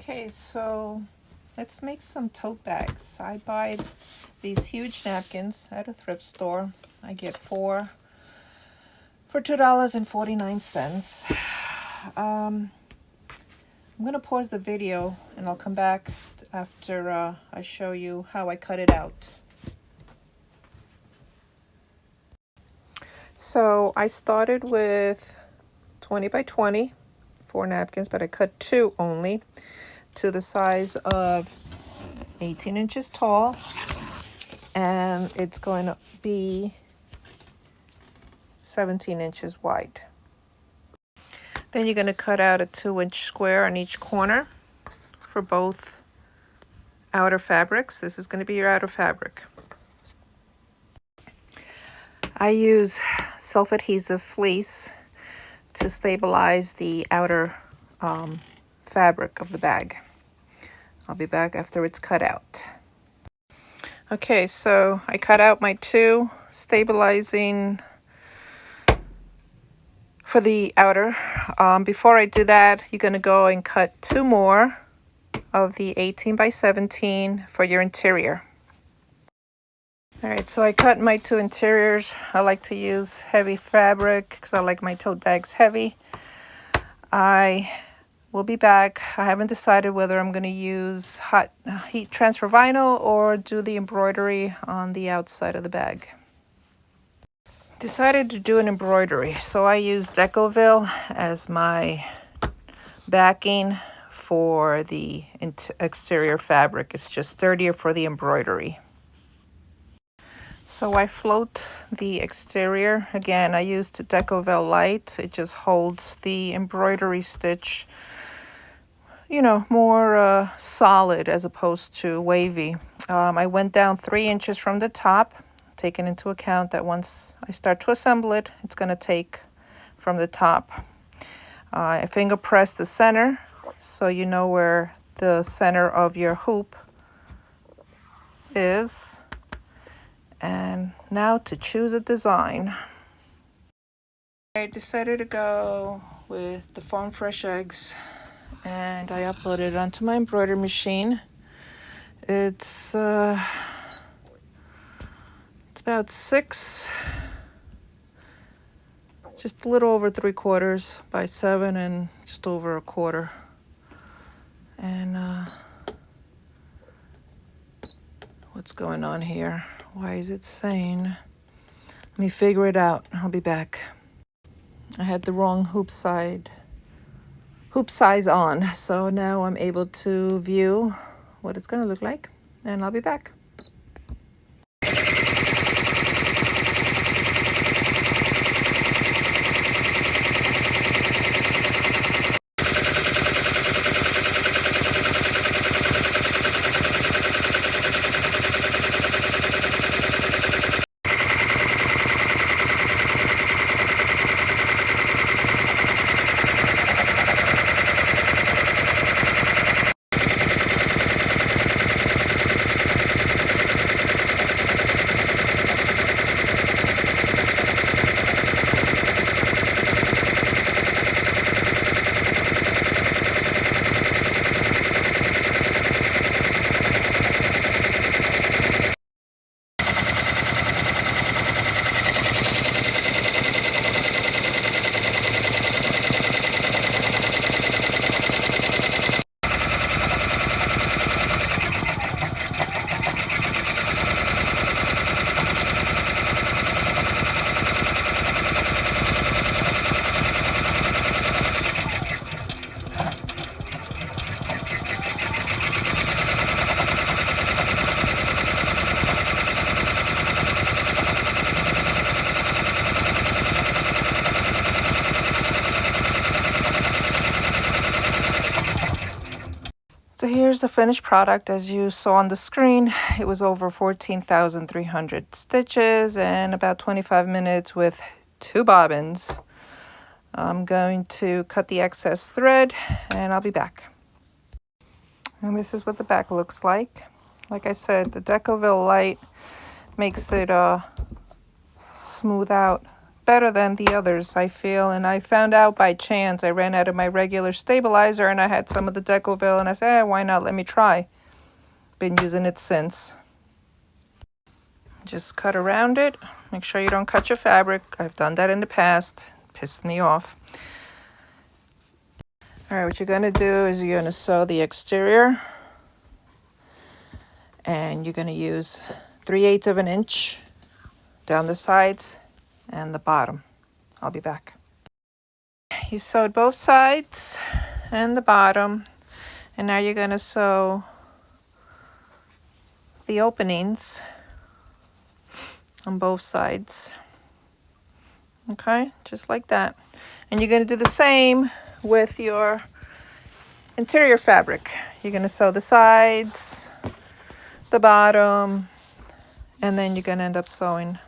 Okay, so let's make some tote bags. I buy these huge napkins at a thrift store. I get 4 for $2.49. I'm going to pause the video and I'll come back after I show you how I cut it out. So I started with 20 by 20, 4 napkins, but I cut 2 only, to the size of 18 inches tall, and it's going to be 17 inches wide. Then you're going to cut out a 2-inch square on each corner for both outer fabrics. This is going to be your outer fabric. I use self-adhesive fleece to stabilize the outer fabric of the bag. I'll be back after it's cut out. Okay, so I cut out my 2 stabilizing for the outer. Before I do that, you're going to go and cut 2 more of the 18 by 17 for your interior. All right, so I cut my 2 interiors. I like to use heavy fabric because I like my tote bags heavy. I will be back. I haven't decided whether I'm going to use hot heat transfer vinyl or do the embroidery on the outside of the bag. Decided to do an embroidery, so I used Decoville as my backing for the exterior fabric. It's just sturdier for the embroidery. So I float the exterior. Again, I used Decoville Light. It just holds the embroidery stitch, you know, more solid as opposed to wavy. I went down 3 inches from the top, taking into account that once I start to assemble it, it's going to take from the top. I finger press the center so you know where the center of your hoop is. And now to choose a design. I decided to go with the farm fresh eggs, and I uploaded it onto my embroidery machine. It's about 6, just a little over 3/4 by 7 and just over 1/4. And what's going on here? Why is it saying? Let me figure it out. I'll be back. I had the wrong hoop size on, so now I'm able to view what it's going to look like, and I'll be back. So here's the finished product. As you saw on the screen, it was over 14,300 stitches and about 25 minutes with 2 bobbins. I'm going to cut the excess thread and I'll be back. And this is what the back looks like. Like I said, the Decoville Light makes it smooth out better than the others, I feel. And I found out by chance. I ran out of my regular stabilizer and I had some of the Decovil and I said, why not? Let me try. Been using it since. Just cut around it. Make sure you don't cut your fabric. I've done that in the past. Pissed me off. All right, what you're going to do is you're going to sew the exterior. And you're going to use 3/8 of an inch down the sides and the bottom. I'll be back. You sewed both sides and the bottom. And now you're going to sew the openings on both sides. Okay, just like that. And you're going to do the same with your interior fabric. You're going to sew the sides, the bottom, and then you're going to end up sewing.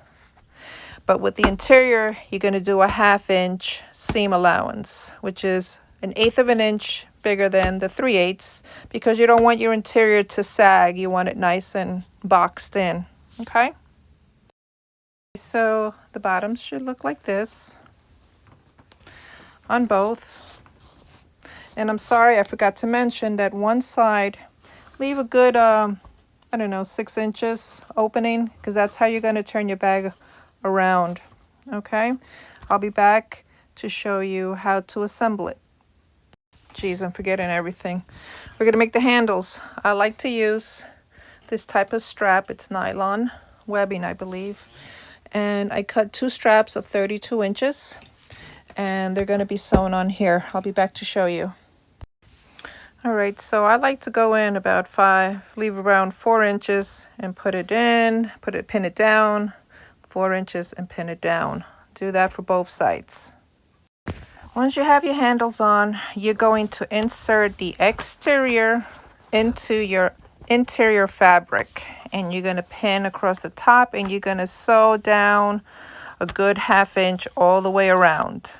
But with the interior, you're going to do a 1/2 inch seam allowance, which is 1/8 of an inch bigger than the 3/8, because you don't want your interior to sag. You want it nice and boxed in. Okay? So the bottoms should look like this on both. And I'm sorry, I forgot to mention that one side, leave a good, I don't know, 6 inches opening, because that's how you're going to turn your bag around. Okay? I'll be back to show you how to assemble it. Geez, I'm forgetting everything. We're going to make the handles. I like to use this type of strap. It's nylon webbing, I believe. And I cut 2 straps of 32 inches. And they're going to be sewn on here. I'll be back to show you. All right, so I like to go in about 5, leave around 4 inches and put it in, pin it down, 4 inches and pin it down. Do that for both sides. Once you have your handles on, you're going to insert the exterior into your interior fabric. And you're going to pin across the top and you're going to sew down a good 1/2 inch all the way around.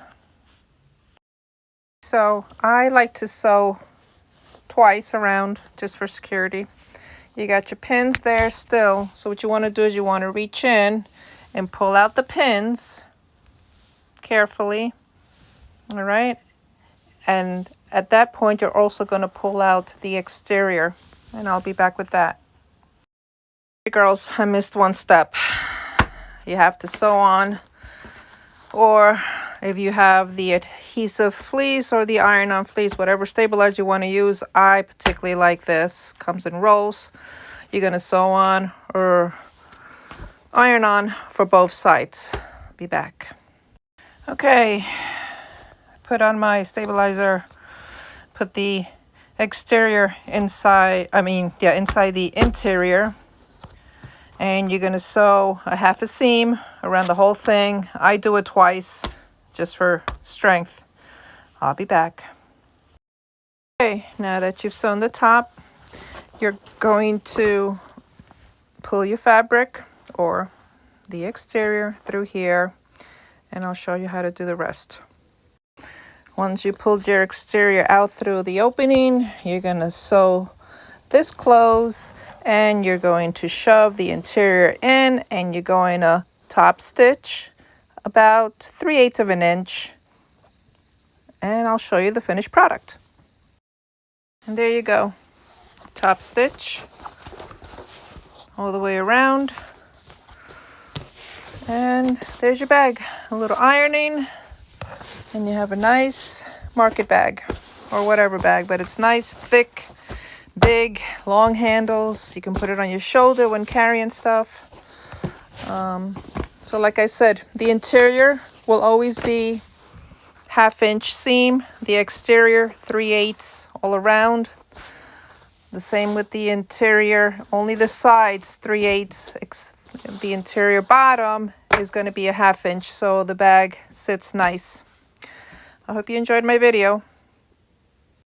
So I like to sew twice around just for security. You got your pins there still. So what you want to do is you want to reach in and pull out the pins carefully. All right. And at that point, you're also going to pull out the exterior. And I'll be back with that. Hey girls, I missed one step. You have to sew on, or if you have the adhesive fleece or the iron-on fleece, whatever stabilizer you want to use, I particularly like this. Comes in rolls. You're going to sew on or iron on for both sides. Be back. Okay, put on my stabilizer, put the exterior inside, inside the interior. And you're going to sew a 1/2 seam around the whole thing. I do it twice just for strength. I'll be back. Okay, now that you've sewn the top, you're going to pull your fabric or the exterior through here, and I'll show you how to do the rest. Once you pulled your exterior out through the opening, you're going to sew this close, and you're going to shove the interior in, and you're going to top stitch about 3/8 of an inch, and I'll show you the finished product. And there you go. Top stitch all the way around, and there's your bag. A little ironing, and you have a nice market bag or whatever bag, but it's nice, thick, big, long handles. You can put it on your shoulder when carrying stuff. So like I said, the interior will always be 1/2 inch seam. The exterior 3/8 all around. The same with the interior. Only the sides 3/8. The interior bottom is going to be a 1/2 inch, so the bag sits nice. I hope you enjoyed my video.